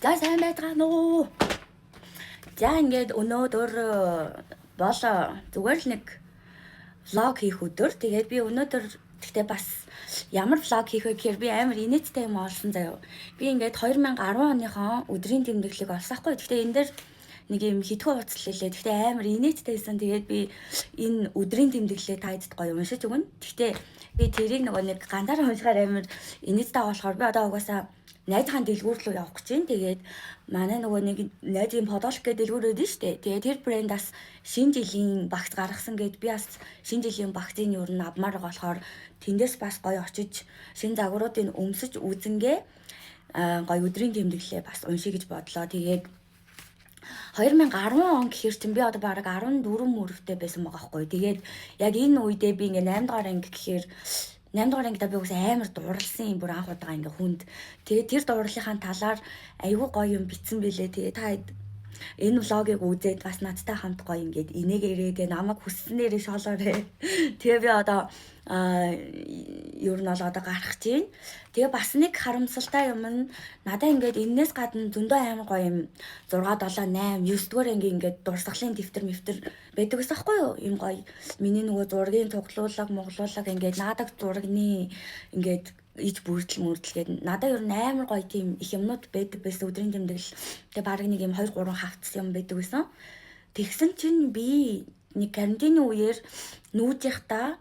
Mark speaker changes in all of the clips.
Speaker 1: За сайн байцгаана уу. За ингээд өнөөдөр бол зүгээр л нэг влог хийх өдөр. Тэгээд би өнөөдөр гэхдээ бас ямар влог хийх вэ гэхээр би амар инээдтэй юм олсон заяа. Би ингээд 2010 оныхон өдрийн тэмдэглэлийг олсон хгүй. Гэхдээ энэ дээр нэг юм хитгэн хуудас лээ. Гэхдээ амар инээдтэйсэн. Тэгээд би энэ өдрийн тэмдэглэлээ тааидд гоё уншиж өгнө. Гэхдээ би тэрийг нөгөө нэг ганцаараа уншихаар амар инээдтэй болохоор би одоо угаасаа найзын дэлгүүр рүү явах гэж байна. Тэгээд манай нөгөө нэг найзын подолк гэдэг дэлгүүр өгдөн штэ. Тэгээд тэр брендаас шинэ жилийн багц гаргасан гэд би бас шинэ жилийн багцын юу н авмаар болохоор тэндээс бас гоё очиж шинэ загваруудыг өмсөж үзэнгээ гоё өдрийн тэмдэглэлээ бас уншия гэж бодлоо. Тэгээд 2010 он гэхэр чинь би одоо бараг 14 мөрөвтэй байсан байгаа хгүй. Тэгээд яг энэ үедээ би ингээ 8 дугаар анги гэхээр 8 дугаар ангидаа би үгүй амар дурлсан юм бүр анх удаага ингээ хүнд. Тэгээд тэр дурлалынхаа талаар айгүй гоё юм битсэн билээ. Тэгээд та энэ влогийг үзээд бас надтай хамт гоё ингээд инээгээрээ намайг хүссэнээрээ шолоорой. Тэгээ би одоо ер нь бол одоо гарах чинь. Тэгээ бас нэг харамсалтай юм нь надаа ингээд энэс гадна зөндөө амар гоё юм 6 7 8 9 дугаар анги ингээд дурсгалын дэвтэр байдаг гэсэн аахгүй юу? Им гоё миний нөгөө зургийн цуглуулга моглуулга ингээд наадаг зурагны ингээд иж бүрдэл мөрдөлгээд надаа ер нь амар гоё тийм их юмнууд байдаг байсан өдрийн тэмдэглэл. Тэгээ баг нэг юм 2 3 хавцсан юм байдаг байсан. Тэгсэн чинь би нэг карантины үеэр нүүжихтаа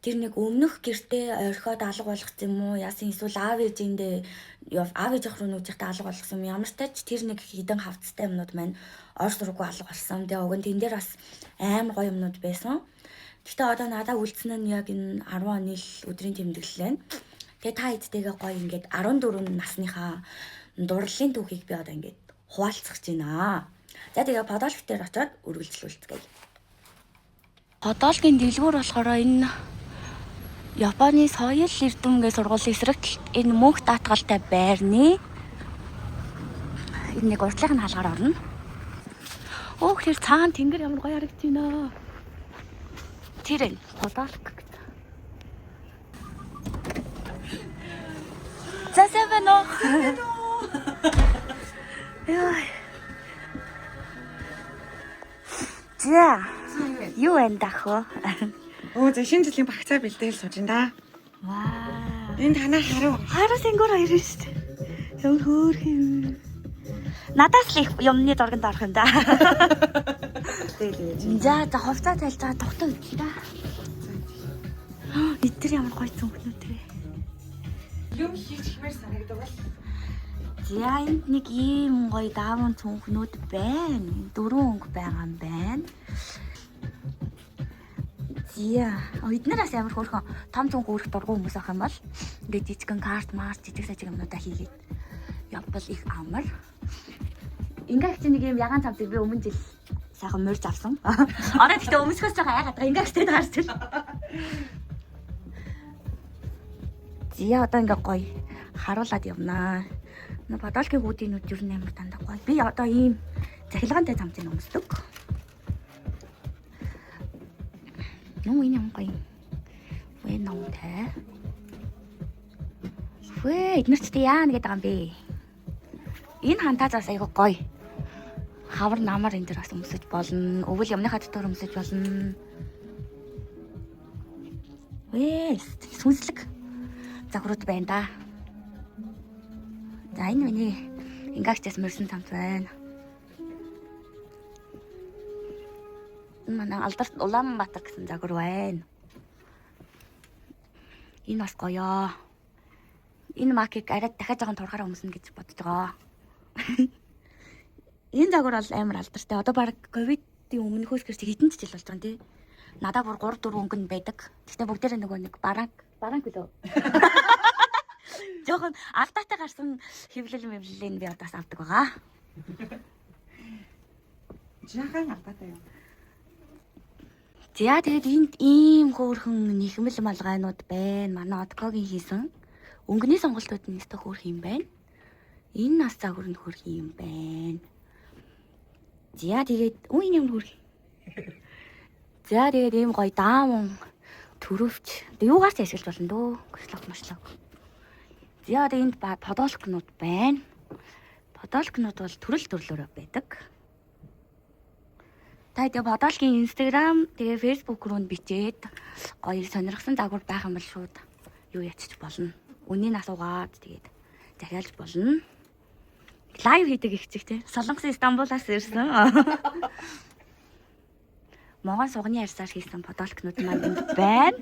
Speaker 1: тэр нэг өмнөх гэртээ орхиод алга болгосон юм уу? Яасан эсвэл аав ээжиндээ аав ээж руу нүүжихтээ алга болгосон юм. Ямар ч тач тэр нэг хідэн хавцтай юмнууд маань орс руугаа алга болсон. Тэгээ уг нь тэн дээр бас амар гоё юмнууд байсан. Гэхдээ одоо надаа үлдсэн нь яг энэ 10 оны өдрийн тэмдэглэл байна. Тэгээ та эдтэйгээ гоё ингээд 14 насныхаа дурлалын түүхийг би одоо ингээд хуваалцах гэж байна. За тэгээ подолк дээр очиод үргэлжлүүлцгээе. Подолкийн дэлгүүр болохоор энэ Японы соёл эрдэмтний сургуулийн эсрэгт энэ мөнх даатгалтай байрны энэ нэг уртлын хаалгаар орно. Өөх тэр цаана тэнгэр ямар гоё харагдаж байна. Тэр энэ подолк. За сэвэнэ. Яа. За. Юу энэ дахо?
Speaker 2: Оо за шинэ жилийн багцаа бэлдээл сууж ин да.
Speaker 1: Ваа.
Speaker 2: Энэ танаа харав.
Speaker 1: Хараа сэнгөр хоёр шүү дээ. Ямар хөөх юм. Надаас л их юмны дурганд орох юм да. За хувцас тайлж байгаа тогтоо үгүй да. Эдгээр ямар гоё зүнхнүүд вэ?
Speaker 2: Юм хийж хэмээр санагдав бол.
Speaker 1: За энд нэг ийм гоё даавн цүнхнүүд байна. 4 өнгө байгаа юм байна. Зя. Эднээс ямар хөөрхөн том цүнх өөрөх дургу хүмүүс ах юм бол ингээд жижигэн карт март жижиг сажиг юмнуудаа хийгээд явбал их амар. Ингээд чинь нэг юм ягаан цавцыг би өмнө жил сайхан морж авсан. Одоо гэхдээ өмсгөөс жоохон айгаад байгаа. Ингээд тэгээд харж ил. Зя одоо ингээд гоё харуулад явнаа. Подолкийн гүдийнүүд юу нэмэр дандаа гоё. Би одоо ийм захилгаантай цамцыг өмсдөг. Нуу энэ юм гоё. Вэ нуутай. Вэ эднэрчтэй яана гэдэг юм бэ? Энэ хантаазаас айгүй гоё. Хавар намар энэ дэр бас өмсөж болно. Өвөл юмныхаа дотор өмсөж болно. Вэ сүнслэг загварууд байна да. За энэ миний ингаагчаас мөрсөн цамц байна. Манай Алдарт Улаанбаатар гэсэн загвар байна. Энэ бас гоё. Энэ макийг арай дахиад жоохон турхаараа өмснө гэж бодож байгаа. Энэ загвар бол амар алдартай. Одоо баг ковидын өмнөхөөс гэрч хэдэн жил болж байгаа юм тий. Надаа бүр 3 4 өнгө нь байдаг. Гэхдээ бүгдээрээ нөгөө нэг баранг билүү. Жохон алдаатай гарсан хэвлэл мэвлэлийг би одоос авдаг байгаа.
Speaker 2: Жаахан алдаатай юм.
Speaker 1: За тэгээд энд ийм хөөрхөн нэхмэл малгайнууд байна. Манай Откогийн хийсэн. Өнгөний сонголтууд нь өстө хөөрх юм байна. Энэ нас загвар нь хөөрх юм байна. За тэгээд энэ юм хөөрх. За тэгээд ийм гоё даамун төрөвч. Юугаар ч ашиглаж болно дөө. Көслөг машлаг. За тэгээд энд подолкнууд байна. Подолкнууд бол төрөл төрлөөр байдаг. Та тэгээ подолкийн Instagram, тэгээ Facebook руу бичээд гоё сонирхсан загвар байх юм бол шууд юу ячиж болно. Үнийн асуугаад тэгээд захиалж болно. Лайв хийдэг их чиг те. Солонгосын Стамбулаас ирсэн. Могон сугны арьсаар хийсэн подолкнууд маань энд байна.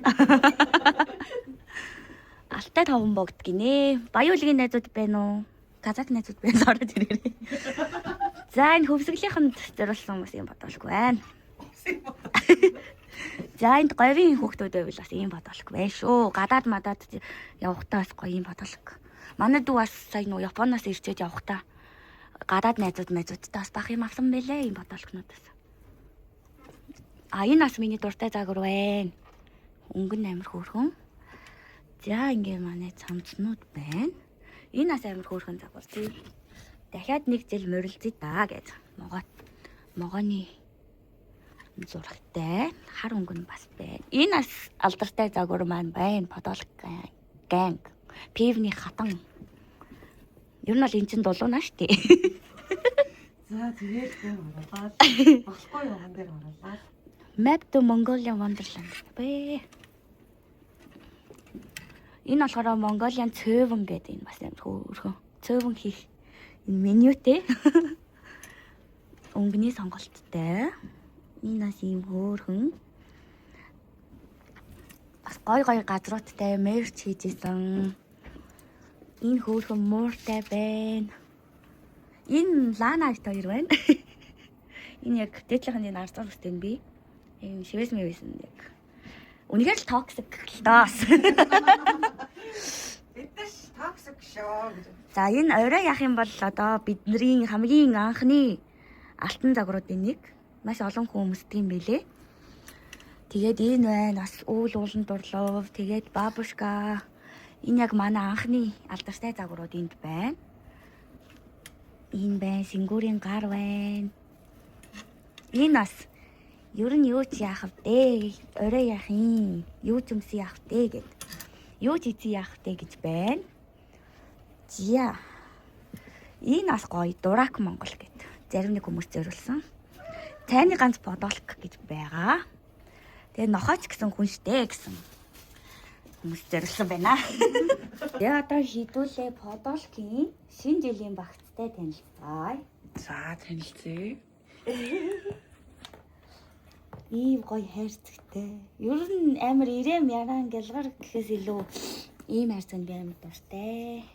Speaker 1: Алтай таван богд гинэ. Баяуулгийн найзууд байна уу? Казак найзууд байна ороод ирээрээ. За энэ хөвсгөлийнхэнд зориулсан бас юм подолк байна. За энд говийн хүүхдүүд байвал бас ийм подолк байна шүү. Гадаад мадаад явахтаа бас гоё юм подолк. Манай дүү бас сая нуу Японоос ирчээд явахтаа гадаад найзуудтай бас бах юм авсан байлээ ийм подолкнуудаас. Энэ бас миний дуртай загвар байна. Өнгөн амир хөөрхөн. За ингээ манай цамцнууд байна. Энэ бас амир хөөрхөн загвар тий. Дахиад нэг жил морилзъя да гэж. Могоны зурагтай хар өнгөн бас байна. Энэ бас алдартай загвар маань байна. Подолк ганг. Пивний хатан. Ер нь бол эн чин дулуунаа штий.
Speaker 2: За тэгээд оруулаад болохгүй юм дээр оруулаад.
Speaker 1: Map to Mongolian Wonderland бэ. Энэ болохоор Mongolian цөөвөн гэдэг энэ бас амар хөөрхөн. Цөөвөн хийх энэ менютэй. Өнгөний сонголттой. Энэ бас ийм хөөрхөн. Бас гой газруудтай мерч хийжсэн. Энэ хөөрхөн мууртай байна. Энэ Lana хоёр байна. Энэ яг дээдлийнхэн энэ арцаар үстэй нь би. Энэ шивэс мэвэсэн яг. Үнэхээр л токсик л даас.
Speaker 2: Эдгээр токсик шүү.
Speaker 1: За энэ орой яах юм бол одоо бидний хамгийн анхны алтан загваруудын нэг. Маш олон хүн өмсдөг юм билэ. Тэгээд энэ байна. Бас үйл уулан дурлав. Тэгээд бабушка. Энэ яг манай анхны алдартай загварууд энд байна. Энэ байна. Сингүүрийн гар байна. Энэ бас ер нь юу ч яах вэ? Орой яах юм? Юу ч өмсөн яах вэ гэд. Юу ч хийцэн яах вэ гэж байна. Зя. Энэ бас гоё дурак Монгол гэд. Зарим нэг хүмүүс зориулсан. Тайны ганц подолк гэж байгаа. Тэгээ нохооч гэсэн хүн штэ гэсэн хүмүүс зориулсан байна. Тэгээ одоо хідүүлээ подолкийн шинэ жилийн багцтай танилцгаая.
Speaker 2: За танилцъя.
Speaker 1: Ийм гоё хайрцагтай. Ер нь амар ирэм яран гэлгар гэхээс илүү ийм хайрцаг би амар дуртай.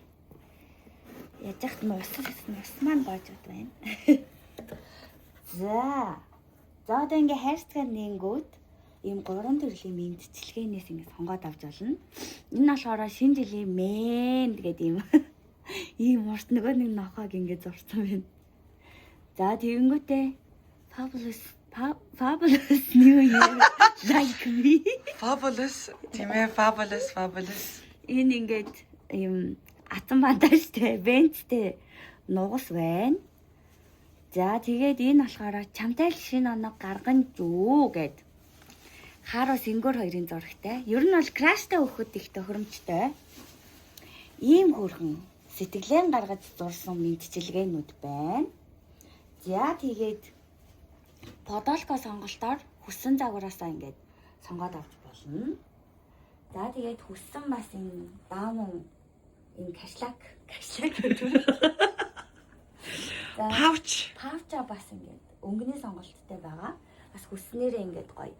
Speaker 1: Яжахт ус маань гоожод байна. За одоо ингээ хайрцаг нэнгүүд ийм 3 төрлийн мэдчилгээнээс ингээ сонгоод авч болно. Энэ болохоор шинэ жилийн мэн гэдэг ийм ийм урт нөгөө нэг нохоог ингээ зурсан байна. За тэгэнгүүтээ Fabulous New Year like me.
Speaker 2: Fabulous тийм ээ fabulous.
Speaker 1: Энэ ингээд юм атан бантажтай, бенцтэй нугас байна. За тэгээд энэ болохоор чамтай л шинэ оног гаргана зү гэд. Хааруу сингүүр хоёрын зурагтай. Ер нь бол краштай өгөхөд их тохиромжтой. Ийм хөрхөн сэтгэлэн гаргаж зурсан мэдчилгээнүүд байна. За тэгээд подолко сонголтоор хүссэн загвараасаа ингээд сонгоод авч болно. За тэгээд хүссэн бас энэ даамун энэ кашлак гэдэг. За пауча бас ингээд өнгөний сонголттой байгаа. Бас хүснээрээ ингээд гоё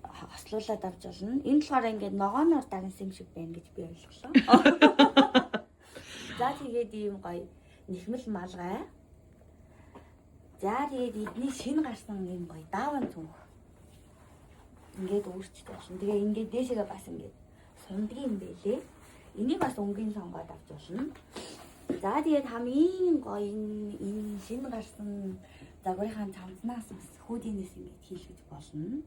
Speaker 1: хослуулаад авч болно. Энэ болохоор ингээд ногооноор дагнсан юм шиг байна гэж би ойлголоо. За тэгээд ийм гоё нэхмэл малгай. За тэгээд эдний шинэ гарсан юм гоё дааван цүнх. Ингээд өөрчлөлт болсон. Тэгээ ингээд дээшээгээ бас ингээд сундаг юм байлээ. Энийг бас өнгөний сонгоод авч болно. За тэгээд хамгийн гоё энэ шинэ гарсан загварынхаа цамцнаас бас хүүдийнээс ингээд хийлгэж болно.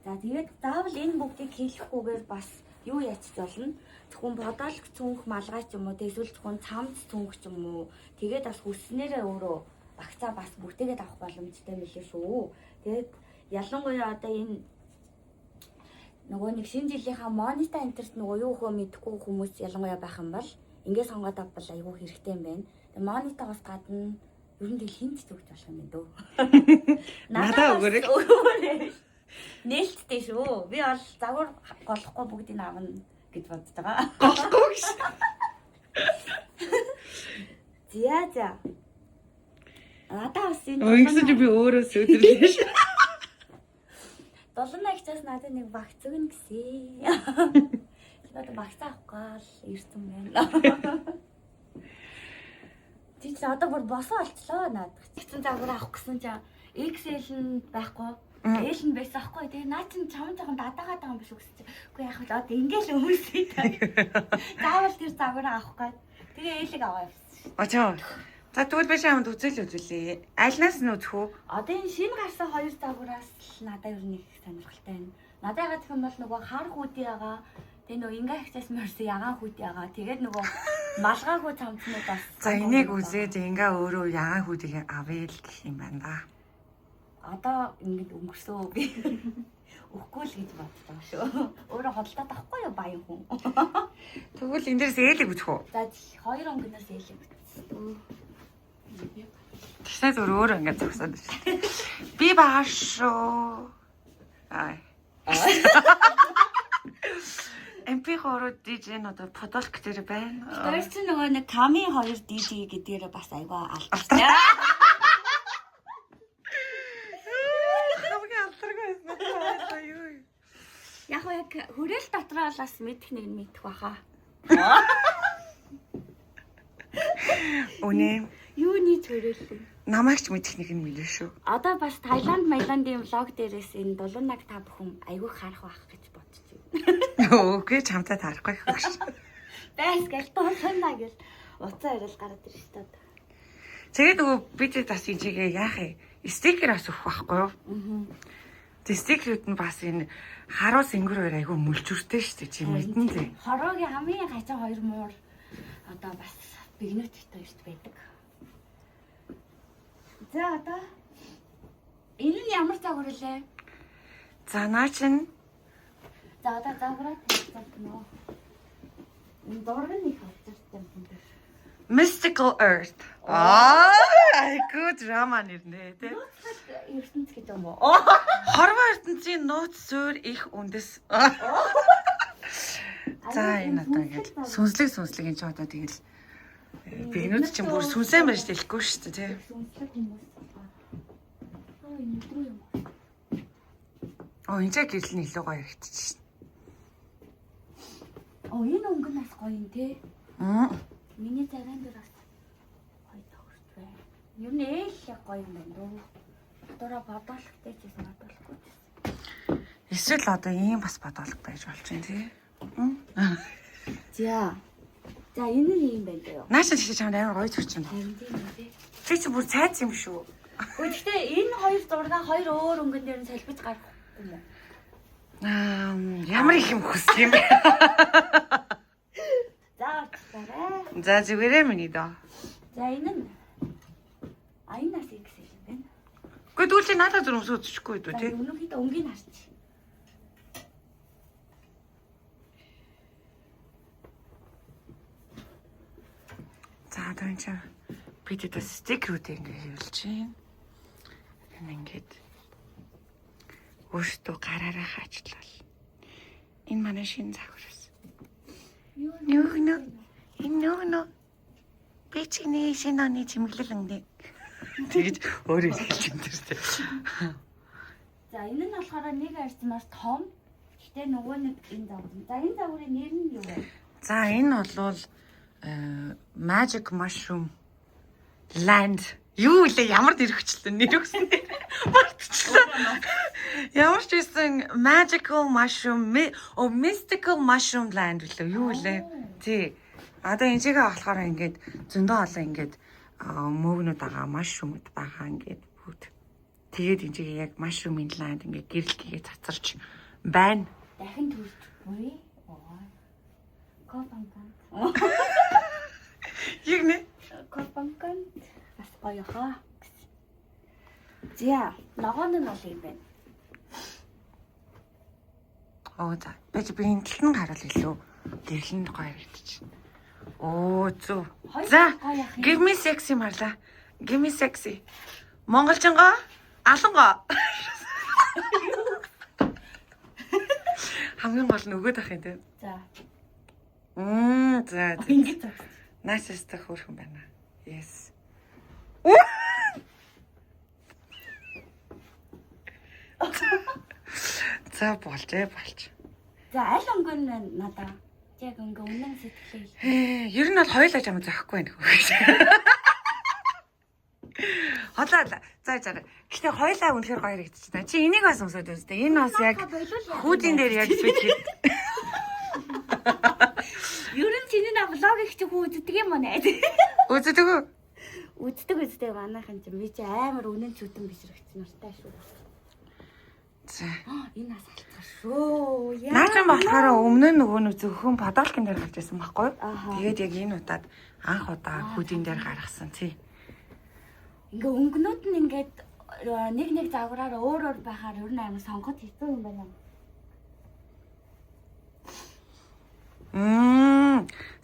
Speaker 1: За тэгээд заавал энэ бүгдийг хийлгэхгүйгээр бас юу ячиж болно? Зөвхөн подолк цүнх малгай ч юм уу, эсвэл зөвхөн цамц цүнх ч юм уу. Тэгээд бас хүснээрээ өөрөө багцаа бас бүгдээгээд авах боломжтой мэлээ шүү. Тэгээд ялангуяа одоо энэ нөгөө нэг шинэ жилийнхаа монета интерт нөгөө юу хөө мэдхгүй хүмүүс ялангуяа байх юм бол ингээд сонгоод авбал айгүй хэрэгтэй юм байна. Тэгээ монитоос гадна ер нь тэгэл хинт төгж болох юм дөө.
Speaker 2: Надаа өгөөрэй.
Speaker 1: Нээлттэй шүү. Би бол загвар голохгүй бүгдийг авна гэж бодож байгаа.
Speaker 2: Голохгүй гэж.
Speaker 1: За. Надаа бас энэ
Speaker 2: Өнгөсөн чи би өөрөө сөдөрлөө ш.
Speaker 1: 7 нагчаас надад нэг багц өгнө гэсэн. Надад багц авахгүй л ирсэн байна. Чи одоо бүр босоо олчлоо надад. Цэцэн загвар авах гэсэн чинь XL нь байхгүй. L нь байсан аахгүй. Тэгээ наа чин чам жоохон дадаагаад байгаа юм биш үү гэсэн чинь. Үгүй яах вэ? Одоо ингээл өмсөй та. Заавал тэр загвар авах гээд. Тэгээ L-ийг аваа явсан.
Speaker 2: Очоо. За тэгвэл би шаамд үзүүлээ. Альнаас нь үзэх үү?
Speaker 1: Одоо энэ шинэ гарсан 2 загвараас л надад ер нь их сонирхолтой байна. Надад ягаад гэх юм бол нөгөө хар хүүдий байгаа. Тэгээ нөгөө ингээ хчээс мөрсөн ягаан хүүдий байгаа. Тэгээд нөгөө малгаагүй цамцнууд бас.
Speaker 2: За энийг үзээд ингээ өөрөө ягаан хүүдийг авъя л гэх юм байна да.
Speaker 1: Одоо ингэж өнгөрсөө би өгөхгүй л гэж бодож байгаа шүү. Өөрөө хотлоод авахгүй юу баян хүн.
Speaker 2: Тэгвэл энэ дээрээс ээлийг үзэх үү?
Speaker 1: За 2 өнгөнөөс ээлэг үзсэн.
Speaker 2: Тэгсээ зөв өөрөө ингээ зогсоод байна. Би баа шүү. Ай. MP3 DJ нь одоо подолк дээр байна.
Speaker 1: Тэр чинь нөгөө нэг Ками 2 DJ гэдгээр бас айгаа алдартай. Яг хүрээл дотроо бас мэдэх нэг мэдэх баха.
Speaker 2: Үнэ.
Speaker 1: Юуны төрөл вэ?
Speaker 2: Намайг ч мэдэх нэг юм билээ шүү.
Speaker 1: Одоо бас Таиландын влог дээрээс энэ дулуунаг та бүхэн айгүй харах байх гэж бодож байна.
Speaker 2: Үгүй чамтай таарахгүй гэж.
Speaker 1: Байс гэл дулуунаа гэл уцаа ирэл гараад ирж таа.
Speaker 2: Тэгээд нөгөө бид бас энэ чигээ яах вэ? Стикер бас өгөх байхгүй юу? Тэг стикерүүд нь бас энэ харуу сэнгэр хоёр айгүй мүлжүртэй шүү дээ чи мэдэн зэ.
Speaker 1: Хороогийн хамгийн гажаа 2 муур одоо бас бигнэттэй ирд байдаг. За одоо энэ нь ямар загвар вэ?
Speaker 2: За наа чин.
Speaker 1: За одоо загвараа тавьчихсан. Энэ дург нь их авчиртай юм байна.
Speaker 2: Mystical Earth. Айгуу драма нэрнэ тий.
Speaker 1: ертөнц гэдэг юм уу?
Speaker 2: Хорвоо ертөнцийн нууц суурь их үндэс. За энэ одоо ингэж сүнслэг энэ ч одоо тэгэл бигнүүд чинь бүр сүнсэн байж дэлэхгүй шүү дээ тий.
Speaker 1: Сүнслэг хүмүүс. Энэ өдрөө юм.
Speaker 2: Энэ ч гэрэл нь илүү гоё ихтэж шин.
Speaker 1: Энэ өнгө нас гоё юм тий. Миний заран дээр бас гоё тохирч байна. Ер нь ээлх гоё юм байна дөө. Дөрөв бодоолохтэй ч гэсэн бодоолохгүй ч гэсэн.
Speaker 2: Эсвэл одоо ийм бас бодоолох байж болж байна тий.
Speaker 1: За энэ нь юм байна дөө.
Speaker 2: Нааша чи чамд амар гоё зурч юм.
Speaker 1: Тийм тий.
Speaker 2: Чи чи бүр цайц юм шүү.
Speaker 1: Гэхдээ энэ 2 зургаа 2 өөр өнгөн дээр нь солбож гаргахгүй юм уу?
Speaker 2: Ямар их юм хүсэх юм бэ? За зүгээрээ миний доо.
Speaker 1: За энэ нь аянаас XL юм байна.
Speaker 2: Гэхдээ дүүлээ надад зүр өмсөө үзчихгүй үү тий.
Speaker 1: Өнөөхдөө өнгийг харч.
Speaker 2: За одоо энэ чинь бид одоо стикерүүд ингэ хийвэлж байна. Энэ ингээд өөртөө гараараа хаачлал. Энэ манай шинэ загварс. Энэ би чиний шинэ оны чимэглэл өнгө. Тэгэж өөрөө хэлж юм дээр тий.
Speaker 1: За энэ нь болохоор нэг арьсмаас том. Гэтэ нөгөө нэг энэ загвар. За энэ загварын нэр нь юу вэ?
Speaker 2: За энэ болвол Magic Mushroom Land. Юу вэ? Ямар нэрвчлээ нэр өгсөн. Мартчихлаа. Ямар ч байсан Magical Mushroom, Mystical Mushroom Land үлээ. Юу вэ? Тий. Одоо энэ чигээ болохоор ингээд зөндөө олон ингээд мөвгнүүд байгаа, mushroom-д байгаа ингээд бүгд. Тэгээд энэ чигээ яг Mushroom Land ингээд гэрэлтгээ цацарч байна.
Speaker 1: Дахин төрж буй. Копанкан.
Speaker 2: Яг нэ?
Speaker 1: Копанкан бас гоё хаа. За, ногоон нь бол юм байна.
Speaker 2: За. Би энэ талтан харуул илүү гэрлэнд гоё харагдчих. Оо зү. За. Give me sexy марлаа. Give me sexy. Монголчингоо алангоо. Хамгийн гол нь өгөөд ах юм те.
Speaker 1: За.
Speaker 2: За.
Speaker 1: Ингэж зав.
Speaker 2: Наастай хөөрхөн байна. Yes. За болж.
Speaker 1: За аль өнгөн надаа яг ингээ үнэн сэтгэлээ.
Speaker 2: Ер нь бол хоёулаа жам зоохгүй байх хөө. Хотлаа. За. Гэтэ хоёулаа үнэхээр гоё харагдчихна. Чи энийг бас өмсөд үзтээ. Энэ бас яг хүүдийн дээр яг бичгээд.
Speaker 1: Ер нь чиний на влог их чи үздэг юм аа найз.
Speaker 2: Үздэг үү?
Speaker 1: Үздэг манайхан чи би чи амар үнэн чүтэн бишрэгч нартай шүү.
Speaker 2: За.
Speaker 1: Энэ бас алцгаа шүү.
Speaker 2: Наачан болохоор өмнө нь нөгөө нэг зөвхөн подолкин дээр гарч ирсэн байхгүй юу?
Speaker 1: Ахаа.
Speaker 2: Тэгээд яг энэ удаад анх удаа хүүдийн дээр гаргасан тий.
Speaker 1: Ингээ өнгөнүүд нь ингээд нэг загвараар өөр байхаар ер нь амар сонгоход хэцүү юм байна.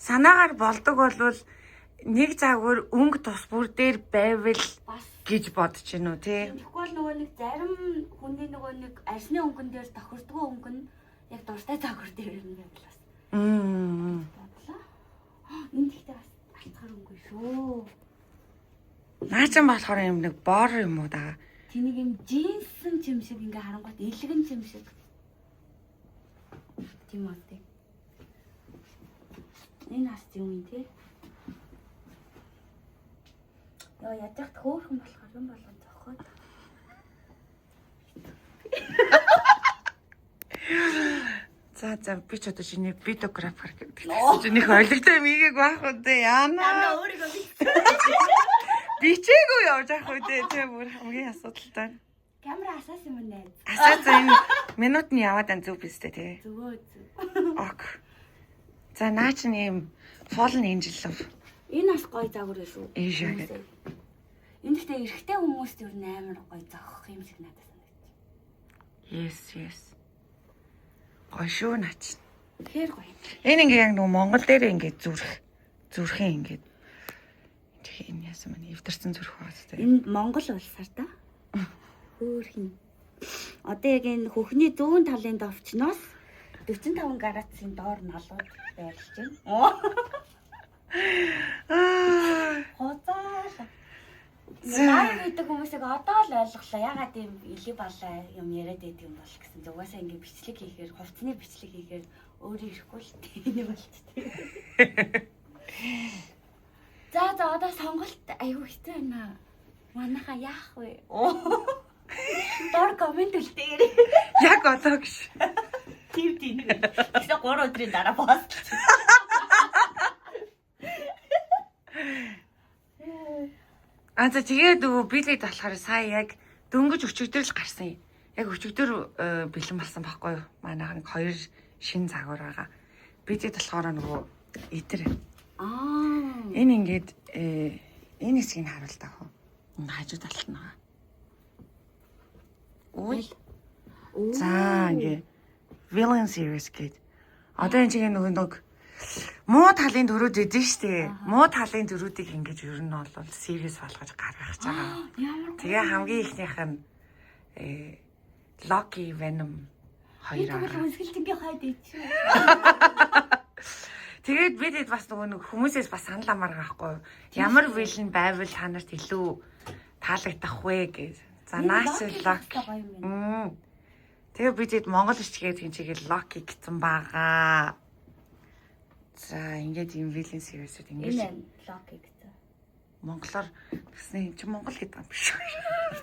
Speaker 2: Санаагаар болдог болвол нэг загвар өнгө тус бүр дээр байвал
Speaker 1: Бас
Speaker 2: гэж бодож байна уу тий?
Speaker 1: тэгэхгүй бол нөгөө нэг зарим хүний нөгөө нэг арсны өнгөн дээр тохирдгоо өнгөн яг дуртай загвар дээр юм байл бас. Бодлоо. Энэ ихтэй бас алцгаар өнгөө шүү.
Speaker 2: Наачан болохоор юм нэг бор юм уу даа.
Speaker 1: Тэнийг юм джинсэн чим шиг ингээ харангуйт илгэн чим шиг. Тийм үү тий. Энэ бас юм юм тий. Яа ядахт хөөхөн болохоор юм болгон зохиод.
Speaker 2: За би ч одоо шиний видеографер гэдэг. Чинийх ойлгохтой юм ийгээг байх уу те яана.
Speaker 1: Өөрийгөө
Speaker 2: Бичээгүй явж ах үү те бүр хамгийн асуудалтай.
Speaker 1: камера асаас юм найз.
Speaker 2: Асаа за энэ минут нь яваад ан зүг биз дээ те.
Speaker 1: Зүгөө.
Speaker 2: Ок. За наа чи юм fallen angel love.
Speaker 1: Энэ бас гоё загвар шүү.
Speaker 2: Ээ шээ.
Speaker 1: Энэ гэхдээ эрэгтэй хүмүүст юу амар гоё зогох юм шиг надад санагдчих.
Speaker 2: Yes. Гоё шүү наач.
Speaker 1: Тэгэхээр гоё.
Speaker 2: Энэ ингээ яг нөгөө Монгол дээр ингээ зүрхэн ингээ. Тэгээ энэ яасан мань эвдэрсэн зүрх баас тэ.
Speaker 1: Энэ Монгол улсаар та. Хөөхин. Одоо яг энэ хөхний зүүн талын довчноос 45 градусын доор налууд байрлаж байна. Хоцоо. Наа гэдэг хүмүүсийг одоо л ойлголоо. Ягаад ийм илий балаа юм яриад байд юм бол гэсэн. Угаасаа ингэ бичлэг хийхээр, хувцсны бичлэг хийхээр өөрөө ирэхгүй л тийм болчтой. За одоо сонголт аюу хэцүү байна. Манайха яах вэ? Дор комент үлдээгээрэй.
Speaker 2: Яг одоо гэж.
Speaker 1: Тийм. Тэгсэн 3 өдрийн дараа пост.
Speaker 2: За тэгээд билет болохоор сая яг дөнгөж өчигдөр л гарсан юм. Яг өчигдөр бэлэн болсон байхгүй юу? Манайх нэг 2 шин загвар байгаа. Билет болохоор нөгөө итэр. Энэ ингээд энэ хэсгийг харуул таах уу? Энэ хажуу талд нь байгаа. Ой. За ингээд villain series гээд. Одоо энэ чинь нөгөө муу талын дөрүүд эдэн штэ. Муу талын дөрүүдийг ингэж ер нь бол series болгож гаргаж байгаа. Тэгээ хамгийн ихнийх нь Loki Venom хоёр аа.
Speaker 1: Тэр үзгэлтийн хайд ийч.
Speaker 2: Тэгээд бид бас нөгөө хүмүүсээс бас санал амар байхгүй юу? Ямар villain байвал та нарт илүү таалагдах вэ гэж. За наач Loki. Тэгээ бид Монгол ичгээд хинчигээл Loki гэсэн байгаа. За ингээд юм villain series-үүд ингэж
Speaker 1: Loki гэсэн.
Speaker 2: Монголоор гэсэн юм чи Монгол гэдэг юм биш үү?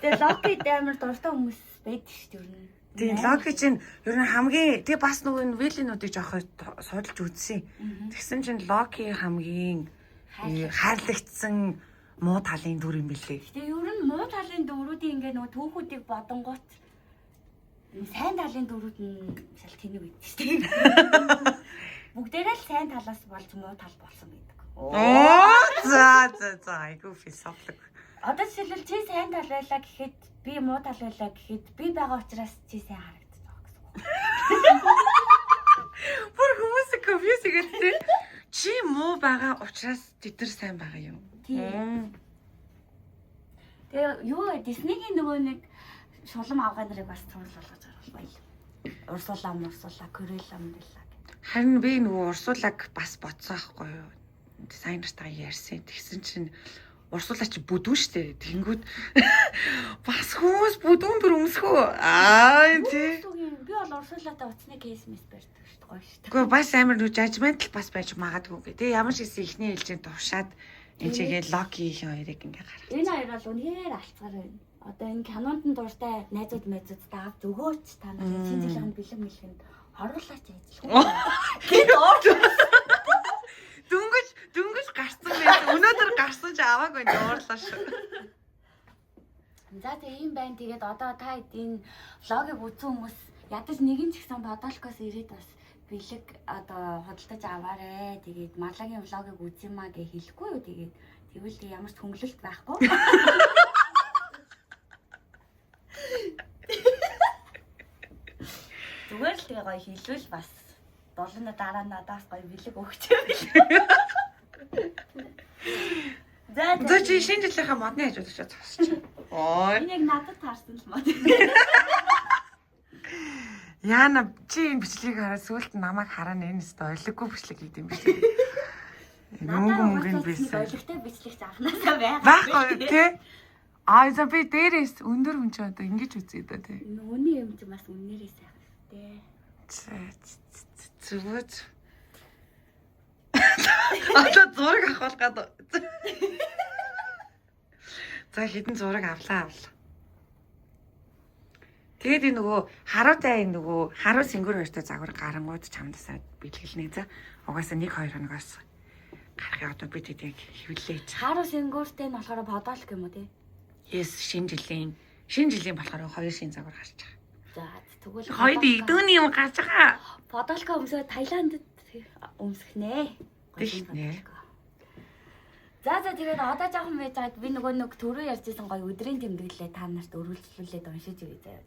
Speaker 1: Гэтэ Loki амар дуртай хүмүүс байдаг шүү дээ.
Speaker 2: Тийм Loki чинь ер нь хамгийн тэгээ бас нөгөө villain-уудыг жоохоо судалж үзсэн. Тэгсэн чинь Loki хамгийн хайрлагдсан муу талын дүр юм билээ.
Speaker 1: Гэтэ ер нь муу талын дүрүүдийн ингээ нөгөө түүхүүдийг бодонгууд сайн талын дүрүүд нь шал тэнэг байдаг шүү дээ. Бүгдээрээ л сайн талаас болж муу тал болсон гэдэг.
Speaker 2: За айгу философик.
Speaker 1: Одоо жишээлбэл чи сайн тал байлаа гэхэд би муу тал байлаа гэхэд би байгаа учраас чи сайн харагдаж байгаа гэсэн үг.
Speaker 2: Бүр хүмүүс confuse гэдэг. Чи муу байгаа учраас тэд нар сайн байгаа юм.
Speaker 1: Тийм. Тэгээ юу Disney-гийн нөгөө нэг шулам авгаа нарыг бас цуурл болгож байгаа байл. Урсуулаа, Корелла мөрөлла гэдэг.
Speaker 2: Харин би нөгөө урсуулаг бас бодсон байхгүй юу? Дизайнертайгаа ярьсан. Тэгсэн чинь урсуулаа чи бүдүүн штэ. Тэнгүүд бас хүмүүс бүдүүн дөр өмсгөө. Тий.
Speaker 1: Би бол урсуулаатай утасны кейс мис барьдаг штэ гоё штэ.
Speaker 2: Гэхдээ бас амар нүү жажментал бас байж магадгүй гэ. Тэгээ ямар ч гэсэн ихний ээлжинд тувшаад энэ чигээ Локи хоёрыг ингээ гаргав.
Speaker 1: Энэ хоёр бол үнэхээр алцгаар байна. Одоо энэ кинонд нь дуртай найзууд авч өгөөч та нар шинэ жилийн бэлэг мэлхэнд хоруулаач ажиллах. Гин орж
Speaker 2: Дөнгөж гарсан байх. Өнөөдөр гарсан ч аваагүй дуурлаа шүү.
Speaker 1: За тэгээ юм байна. Тэгээд одоо та энэ влогийг үзсэн хүмүүс ядаж нэгэн ч гэсэн бодолкоос ирээд бас бэлэг одоо худалдаж аваарэ. Тэгээд Марлагийн влогийг үзьемаа гэж хэлэхгүй юу. Тэгээд тэгвэл ямар ч хөнгөлөлт байхгүй. Зүгээр л тэгээ гоё хэлвэл бас долооны дараа надаас гоё бэлэг өгч юм. За
Speaker 2: чи шинэ жилийнхаа модны хажууд очиж зогсож. Ой.
Speaker 1: энийг надад таарсан л мод.
Speaker 2: Яна чи энэ бичлэгийг хараад сүулт намайг хараа энэ өстө ойлгохгүй бичлэг хийдэм биш. Мөнгө бийсэн.
Speaker 1: Ойлгохтой бичлэг анханасаа байгаа.
Speaker 2: Байхгүй тий. За би дээрээс өндөр хүн ч одоо ингэж үзье да тий.
Speaker 1: Нүуний юм чи бас үнээрээ сайхан тий.
Speaker 2: Зүгөөж. Одоо зураг авах гээд. За хідэн зураг авлаа. Тэгээд энэ нөгөө харуутай энэ нөгөө харуу сэнгэр хоёртой загвар гарангууд чамдасаа бэлгэлнэ за. Угаасаа 1-2 хоногоос гарах одоо бид тэдэг хөвлөөж.
Speaker 1: Харуу сэнгүүртэй нь болохоор подолк юм уу тий?
Speaker 2: Yes, шинэ жилийн болохоор 2 шинэ загвар гарч байгаа.
Speaker 1: За тэгвэл
Speaker 2: Хоёр идүүний юм гарч байгаа.
Speaker 1: Подолка өмсөө Таиландд өмсөх нэ.
Speaker 2: Тэгш нэ.
Speaker 1: За тэгээд одоо жоохон байж байгаад би нэг төрөө ярьжсэн гоё өдрийн тэмдэглэлээ та нарт өргөлжлүүлээд уншиж өгье заяа.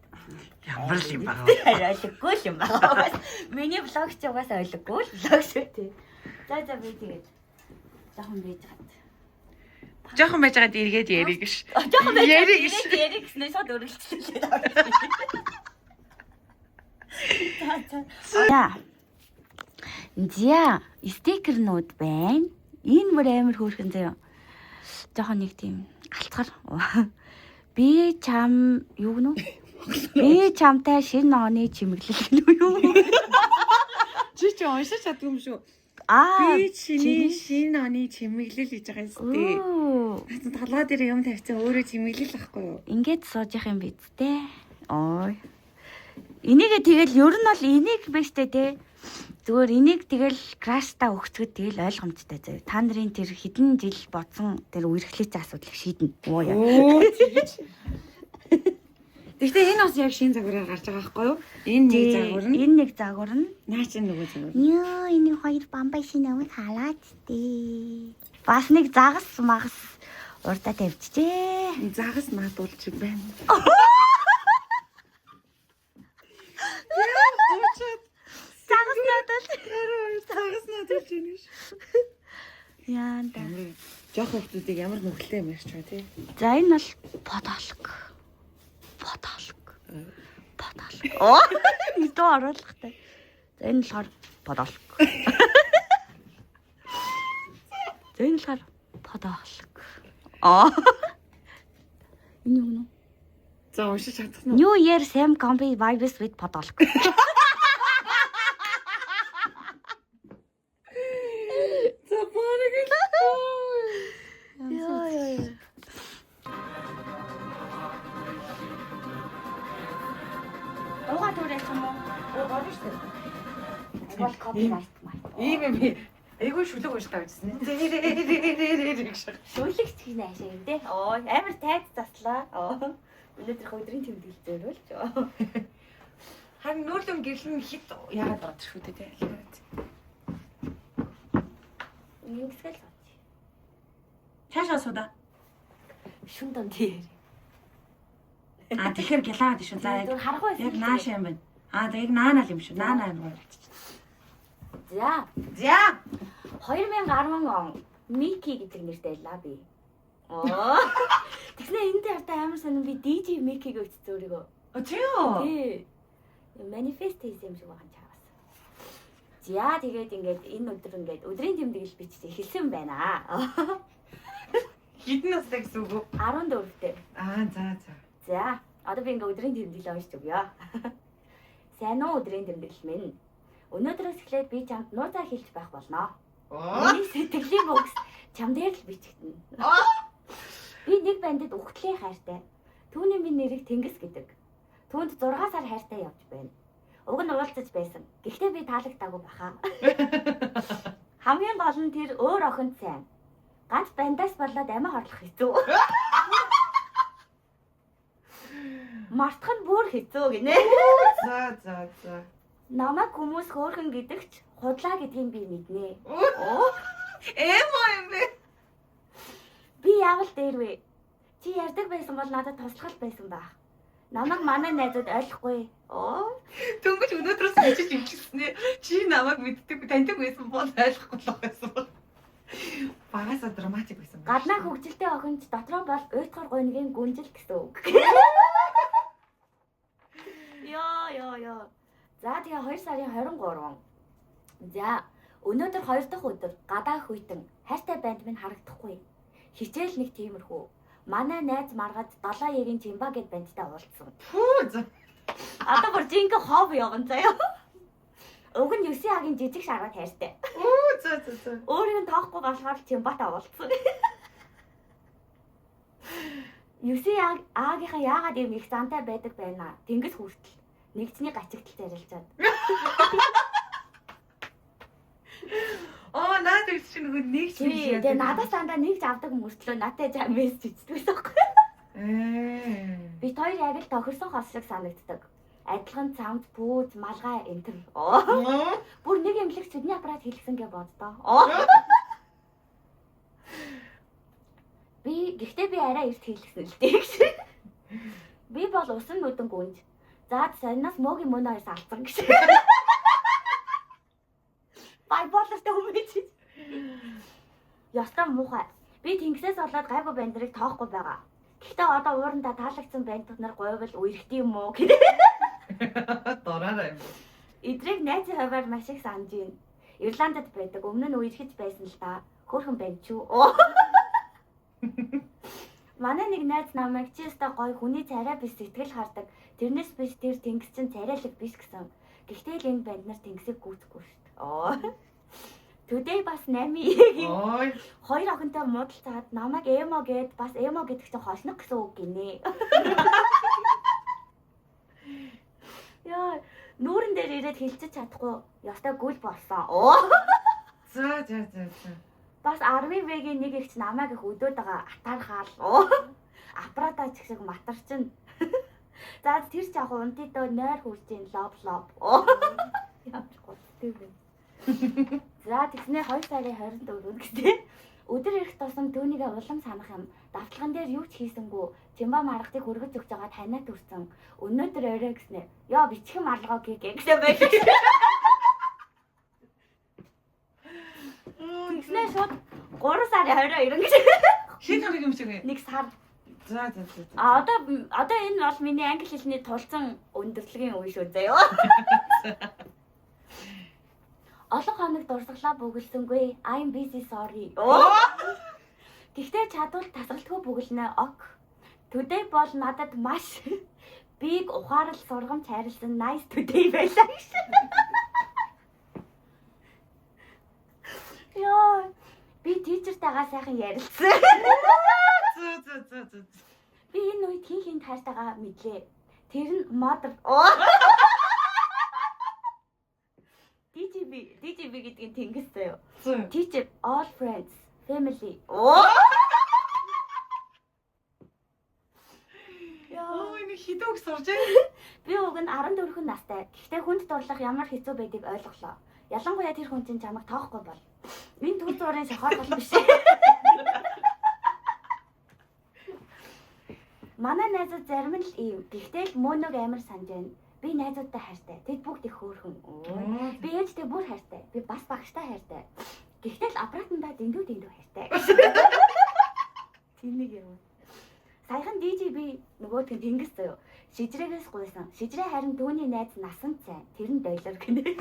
Speaker 2: Ямар л юм байгаа.
Speaker 1: Ойлгохгүй л юм байгаа. Миний блог ч угаасаа ойлгохгүй л блог шүү тий. За би тэгээд жоохон байж байгаад
Speaker 2: эргээд яриг ш.
Speaker 1: жоохон байж яриг гэснээр шууд өргөлжлүүлээд авчихсан. За стикернууд байна. Энэ бүр амар хөөрхөн заяа. Жохон нэг тийм галцгар. Би чам юу гэнэ? Би чамтай шинэ оны чимэглэл гэнэ юу?
Speaker 2: Чи уншиж чадгүй юм шүү. Би чиний шинэ оны чимэглэл хийж байгаа юм зү. Толгой дээр юм тавьсан өөрөө чимэглэл ахгүй юу?
Speaker 1: Ингээд сууж явах юм биз дээ. Ой. Энийгээ тэгэл ер нь бол энийг биш дээ те. Зүгээр энийг тэгэл крашта өгцгöd тэгэл ойлгомжтой заяа. Та нарын тэр хэдэн жил бодсон тэр үерхлээч асуудлыг шийднэ. Оо яа.
Speaker 2: Гэхдээ энэ бас яг шинэ загвараар гарч байгаа байхгүй юу? Энэ нэг загвар нь. Наа чи нөгөө загвар.
Speaker 1: Яа, энэ хоёр бамбай шинэ амыг халаад тээ. Бас нэг загас магас урдаа тавьчихжээ.
Speaker 2: Загас наадуулж байна. Загас надад чинь ш.
Speaker 1: Яа да.
Speaker 2: Жохо хүмүүсийг ямар нүхэлтэй юм ярьч бай тий.
Speaker 1: За энэ бол подолк. Оо, дөө оруулахтай. За энэ болохоор подолк. За энэ болохоор подолк. Аа. Энэ юу нэ?
Speaker 2: За уншиж чадах нь.
Speaker 1: New Year same combi vibes with podolk. Уугаа түрээ ч юм уу? Гоё шүү дээ. Бол copyright май.
Speaker 2: Ийм юм би айгүй шүлэг ууштай байжсэн.
Speaker 1: Шүлэгч гинэ ашаа юм дээ. Оо амар тайз заслаа. Өнөөдөр өдрийн тэмдэглэл зөөрүүлж.
Speaker 2: Харин нүүлэн гэрлэн хит яагаад бод шүү дээ тий.
Speaker 1: Ингэсгэл сууч.
Speaker 2: Цаашаа сууda.
Speaker 1: Шүн дан дээр.
Speaker 2: Тэгэхээр гялаад шүү. За яг нааш юм байна. Яг наанаа юм шүү. Наанаа юм болчих.
Speaker 1: За. 2010 он Мики гэдэг нэртэй байлаа би. Тэгснэ энэ дээр та амар сонин би DJ Микиг өгсөн өөрийгөө.
Speaker 2: Тийм.
Speaker 1: Тий. Манифест хийсэн юм шиг байгаа чаас. За тэгээд ингээд энэ өдөр ингээд өдрийн тэмдэглэл бичиж эхэлсэн байна.
Speaker 2: Хэдэн настай гэсэн үг үү?
Speaker 1: 14-тэй.
Speaker 2: За.
Speaker 1: За одоо би ингээд өдрийн тэмдэглэл уншиж өгье. Сайн уу өдрийн тэмдэглэл минь. Өнөөдрөөс эхлээд би чамд нууцаа хэлж байх болно. Миний сэтгэлийн үгс чам дээр л бичигдэнэ. Би нэг бандид үхтлээ хайртай. Түүний минь нэрийг Тэнгис гэдэг. Түүнд 6 сар хайртай явж байна. Уг нь уулзаж байсан. Гэхдээ би таалагдаагүй баха. Хамгийн гол нь тэр өөр охинд сайн. Ганц бандаас болоод амиа хорлох хэцүү. Мартах нь бүр хэцүү гинэ.
Speaker 2: За.
Speaker 1: Намайг хүмүүс хөөрхөн гэдэгч худлаа гэдгийг би мэднэ.
Speaker 2: Юм бэ?
Speaker 1: Би яавал дээрвэ? Чи ярьдаг байсан бол надад туслах байсан байх. Намайг манай найзууд ойлгохгүй.
Speaker 2: Дөнгөж өнөөдрөөс бичиж имчилснээ. Чи намайг мэддэг, таньдаг байсан бол ойлгохгүй л байсан бол. Багасаа драматик байсан.
Speaker 1: Гаднаа хөгжилтэй охинч дотроо бол уйтгар гойнгийн гүнжил гэсэн үг. Йоо. За тэгээ 2 сарын 23. За өнөөдөр 2 дахь өдөр гадаа хүйтэн хайртай банд минь харагдахгүй. Хичээл нэг тиймэрхүү. Манай найз маргад 7-ийн Жимба гэд бандтай уулзсан. Одоо бүр жинхэнэ хобби явган заяа. Уг нь 9-ийн жижиг шаргад хайртай.
Speaker 2: За.
Speaker 1: Өөрийг нь тоохгүй болохоор Жимбатай уулзсан. 9-ийн аагийнхаа яагаад юм их зантай байдаг байна. Тэнгис хүртэл нэгцний гачигтал зарилжаад.
Speaker 2: Наад их чинь нөгөө нэг шиг яа.
Speaker 1: Тэгээ надаас дандаа нэгж авдаг мөртлөө надад мессеж бичдэг байхгүй. Бид хоёр яг л тохирсон хос шиг санагддаг. Адилхан цамд, пүүз, малгай энтер. Бүр нэг имлэг цэдний аппарат хэлсэн гэж боддоо. Гэхдээ би арай эрт хэлсэн л дээ. Би бол усан нүдэн гүнж. За сарнаас мөөгийн мөн хоёрс алдсан гэж. Байболтой хүмүүс. Ястаа муухай. Би Тэнгисээс болоод гайгүй бандрыг тоохгүй байгаа. Гэхдээ одоо уурандаа таалагдсан банд нар говьвол үерхтэй юм уу гэдэг.
Speaker 2: Дораарай юм.
Speaker 1: Эдрийг найзын хуваар маш их санаж байна. Ирландд байдаг. Өмнө нь үерхэж байсан л да. Хөөрхөн банд ч үү. Манай нэг найз намайг чи өстой гой хүний царай биш сэтгэл хардаг. Тэрнээс биш тэр Тэнгис чинь царайлаг биш гэсэн. Гэхдээ л энэ банд нар Тэнгисийг гүйцэхгүй шүү дээ. Today бас 8-ийн. Хоёр охинтой муудалцаад намайг эмо гэд бас эмо гэдэг чинь хошнох гэсэн үг гинэ. Яа, нүүрэн дээр ирээд хэлцэж чадахгүй. Ястай гүйл болсон.
Speaker 2: За.
Speaker 1: Бас 10-ийн нэг ихч намайг их өдөөд байгаа атаархаал. Аппаратаа ч ихсэг матарчин. За тэр ч яг унтидөө нойр хүрчийн лоб. Ямар гоо тийм. За тэгснэ 2 сарын 24 гэжтэй. Өдөр ирэх тусам түүнийгээ улам санах юм. Давталган дээр юу ч хийсэнгүү. Жимба маргатыг хүргэж өгч байгаа танаа төрсөн. Өнөөдөр орой гэснэ. Яа бичхэн марлгоо гэсэн байдаг. Тэгснэ шууд 3 сарын 22 гэж.
Speaker 2: Хэн хоног юм шиг вэ?
Speaker 1: Нэг сар.
Speaker 2: За.
Speaker 1: Одоо энэ бол миний англи хэлний тулцсан өндөрлөгийн үе шүү заяа. Олон хоног дурсгалаа бүгэлсэнгүй. I'm busy sorry. Гэхдээ чадвал тасралтгүй бүгэлнэ ок. Today бол надад маш big ухаарал сургамж хайрлсан nice today байлаа гэж. Яа, би тийчертайгаа сайхан ярилцсан.
Speaker 2: За.
Speaker 1: Би энэ үед хин тайртайгаа мэдлээ. Тэр нь mother. DGB гэдгийг Тэнгис заяа. Teacher, all friends, family.
Speaker 2: Яа, энэ хідөөг сурж байна.
Speaker 1: Би уг нь 14 настай. Гэхдээ хүнд дурлах ямар хэцүү байдгийг ойлголоо. Ялангуяа тэр хүн чинь чамайг тоохгүй бол. Энэ түр зургийн шохоор бол биш. Манай найзууд зарим нь л ийм. Гэхдээ л мөнөг амар санаж байна. Би найзуудтай хайртай. Тэд бүгд их хөөрхөн. Би ээжтэй бүр хайртай. Би бас багштай хайртай. Гэхдээ л аппаратанда дэндүү хайртай. Тинийг юм. Саяхан DJ би нөгөөдгөө тэнгис заяа. Шижрэгээс гуйсан. Шижрээ харин түүний найз насан цай. Тэр нь дойлор гинэ.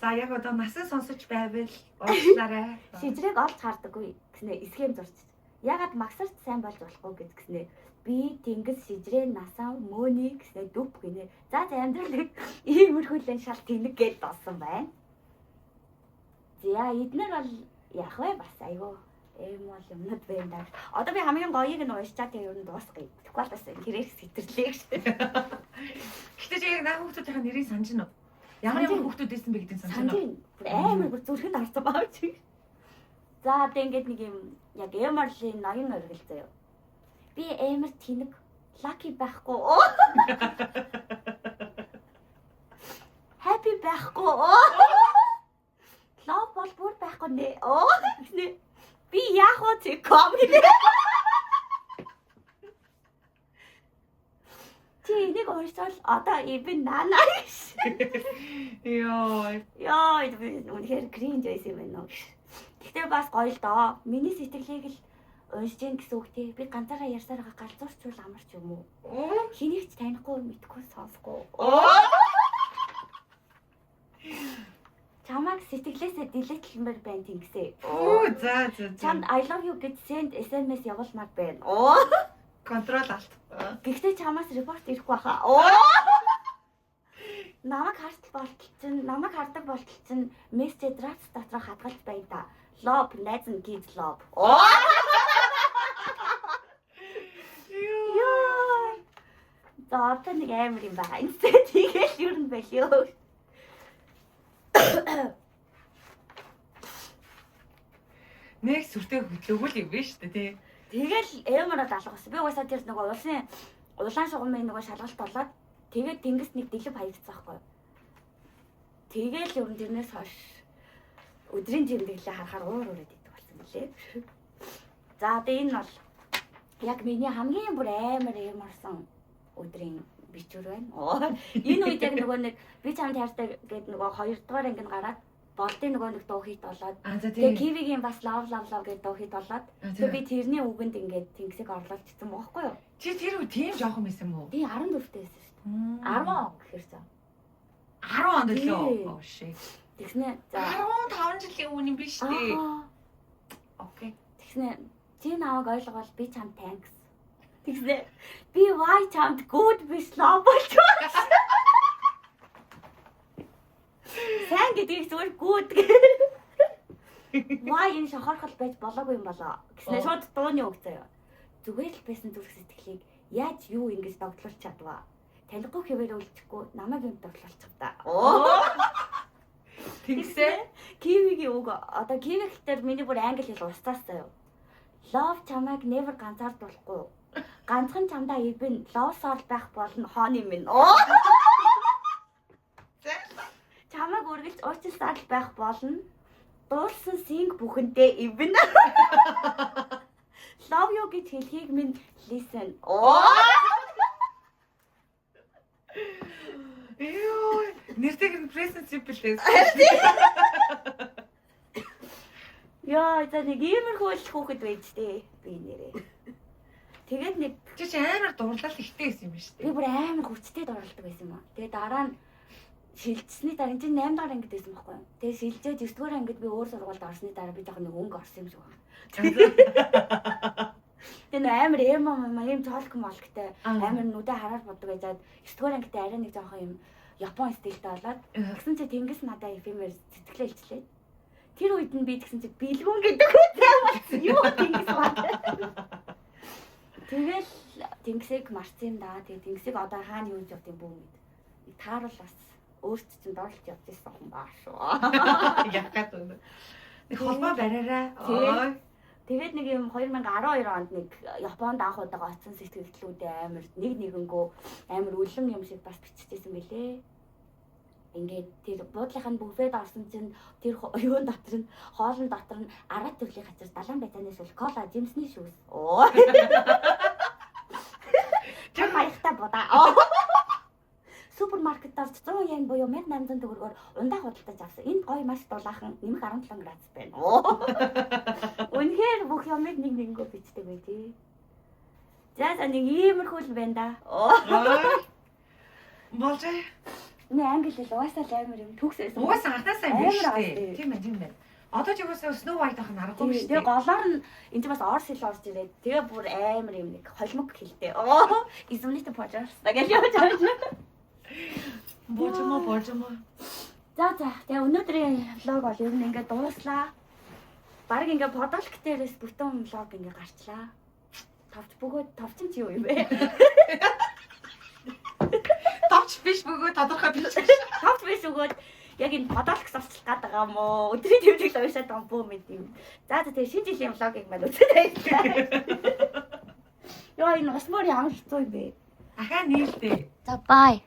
Speaker 2: За яг одоо насан сонсож байвал уучлаарай.
Speaker 1: Шижрээг олж хардаггүй гэснээр схем зурч. Ягаад магсарт сайн болж болохгүй гэснээр би тэнгис шижрээ насаа мөөний гэснээр дүп гинэ. За амьдрал иймэрхүүлэн шал тэнэг гэж болсон байна. За эднэр бол яг вэ бас айгүй эм бол юмнууд байна даа. Одоо би хамгийн гоёыг нь уушчаа тэг ер нь дуусгая. Тэгвэл бас тэрээр сэтэрлээ гэж.
Speaker 2: Гэтэ чи яг наа хүүхдүүдийн нэрийг санаж нь уу? Ямар хүүхдүүд байсан бэ гэдэг санаж нь уу?
Speaker 1: Амар бүр зүрхэнд харсан баа чи. За тэг ингээд нэг юм яг эмэрлийн ноён өргөл заяа. Би эмэр тэнэг лаки байхгүй. Happy байхгүй. Лав бол бүр байхгүй нэ. Гэснэ би яг уу тэг комеди. Чи энийг уурчвал одоо ивэн нана гэж. Яа, би үнэхээр кринж байсан юм байна. Гэхдээ бас гоё л доо. Миний сэтгэлийг л уншиж гин гэсэн үг тий. Би ганцаараа ярьсараа галзуурчвал амарч юм уу? Хэнийг ч танихгүй мэдгүй сонсохгүй. Чамаг сэтгэлээсээ дилетлмээр байна тэнгисээ.
Speaker 2: За.
Speaker 1: Чамд I love you гэж send SMS явуулмаар байна.
Speaker 2: Контрол алт.
Speaker 1: Гэхдээ чамаас репорт ирэхгүй баха. Намайг хардаг болтол чинь мессеж драфт дотор хадгалж байна да. Love найз нь kids love. Яа. За одоо нэг амар юм байна. Тэгэл юу юм бэ лөө.
Speaker 2: Нэг сүртэй хөдлөгүй л юм биш үү тий.
Speaker 1: Тэгэл эмэрд алгасан. Би угаасаа тэр нөгөө улаан шугамын нөгөө шалгалт болоод тэгээд тэнгис нэг дэлгэв хаягдсан байхгүй. Тэгэл ер нь тэрнээс хойш өдрийн тэмдэглэлээ харахаар уур идэх болсон билээ. За тэгээ энэ бол яг миний хамгийн бүр амар эмэрсэн өдрийн бичвэр байна. Энэ үед яг нөгөө нэг би чамд хайртай гэдэг нөгөө 2 дугаар анги гараад болдын нөгөө нэг дуу хит болоод тэгээ кивигийн бас love гэдэг дуу хит болоод тэгээ би тэрний үгэнд ингээд тэнгисийг орлуулчихсан байхгүй юу?
Speaker 2: Чи тэр үе тийм жоохон байсан мó?
Speaker 1: Би 14 дэх байсан шүү дээ. 10 он гэхэр за.
Speaker 2: 10 онд лөө. Oh shit.
Speaker 1: Тэгснэ за
Speaker 2: 15 жилийн өмнө юм биш үү? Окей.
Speaker 1: Тэгснэ чи намайг ойлгоол би чамд thanks. Тэгснэ би why чамд good биш love болчихсон. Сайн гэдгийг зүгээр good гэ. Why энэ шохорхол байж болоогүй юм болоо. Гэснэ шууд дууны үг заяа. Зүгээр л байсан зүрх сэтгэлийг яаж юу ингэж догтлуулж чадваа. Танихгүй хэвээр үлдэхгүй намайг юм догтлуулчих та. Тэгсээ кивигийн үг одоо киви хэлтэр миний бүр англи хэл устаас заяа. Love чамайг never ганцаардуулахгүй. Ганцхан чамдаа ивэн love soul байх болно хооны минь. Чамайг үргэлж уучлалтай байх болно. Дуулсан синг бүхэндээ ивэн. Love you гэж хэлхийг минь listen.
Speaker 2: Ёо, нэртэйг present simple лээс.
Speaker 1: Яа, за нэг иймэрхүү л хүүхэд байж тээ би нэрээ. Тэгээд нэг
Speaker 2: чи амар дурлал ихтэй байсан юм шүү дээ.
Speaker 1: Би бүр амар хүчтэй дурлалдаг байсан юм аа. Тэгээд дараа нь шилжсэний дараа чинь 8 дахь ангид байсан байхгүй юу. Тэгээд шилжээд 9 дугаар ангид би өөр сургуульд орсны дараа би жоохон нэг өнгө орсон юм шиг байна. Тэгээд амар юм цоолк молктэй амар нүдэ хараар боддог байжгаад 9 дугаар ангид арай нэг жоохон юм Япон стилтэй болоод тэгсэн чи тэнгис надаа эфемер сэтгэлээ илчлээ. Тэр үед нь би тэгсэн чи бэлгүүн гэдэг үгтэй болсон. Юу тэнгис бат. Тэгэл тэнгисийг марцсан юм да. Тэгээд тэнгисийг одоо хаана юу гэж явд юм бүү гэд. Тааруул бас өөрт чинь дорлж явж ирсэн юм баа шүү.
Speaker 2: Яг гад үнэ. Нэг холбоо бариараа.
Speaker 1: Тэгээд нэг юм 2012 онд нэг Японд анх удаа оцсон сэтгэлдлүүдээ амар нэгэнгөө амар үлэм юм шиг бас биччихсэн байлээ. Ингээд тэр буудлынхаа бүфэд орсон чинь тэр юун дотор нь хоолн дотор нь арга төрлийн хацар далайн байцааны шүл кола жимсний шүүс. Тэр баяртай будаа. супермаркетаар 100 yen буюу 1800 төгрөгөөр ундаа худалдаж авсан. Энэ гоё маш дулаахан нэмэх 17 градус байна. Үнэхээр бүх юмыг нэнгөө бичдэг бай тий. За нэг иймэрхүү л байна да.
Speaker 2: Болж ээ.
Speaker 1: Энэ англи хэл угаасаа л амар юм төгсөөсөн.
Speaker 2: Угаасаа анхнаасаа юм биш
Speaker 1: Амар
Speaker 2: үү?
Speaker 1: аа.
Speaker 2: Тийм байна. Одоо ч юусаа Snow White ахын аргагүй шүү
Speaker 1: Тэгээ
Speaker 2: дээ.
Speaker 1: голоор нь энэ ч бас орс хэл орж ирээд тэгээ бүр амар юм нэг холимог хэлтэй. Извините, пожалуйста гэж явж байгаа.
Speaker 2: Божмо.
Speaker 1: За тэгээ өнөөдрийн влог бол ер нь ингээд дууслаа. Бараг ингээд подолк дээрээс бүтэн влог ингээд гарчлаа. Товч чи юу юм бэ?
Speaker 2: Товч биш бөгөө тодорхой биш.
Speaker 1: Товч биш өгөөд яг энэ подолк сурчлах гээд байгаа юм уу? Өдрийн төвлөрөл уушаад байгаа бөө мэд юм. За тэгээ шинэ жилийн влогийг маань үзээд байлаа. Яа энэ бас мөр ямар хэцүү юм бэ?
Speaker 2: Ахаа нийлдээ.
Speaker 1: За бай.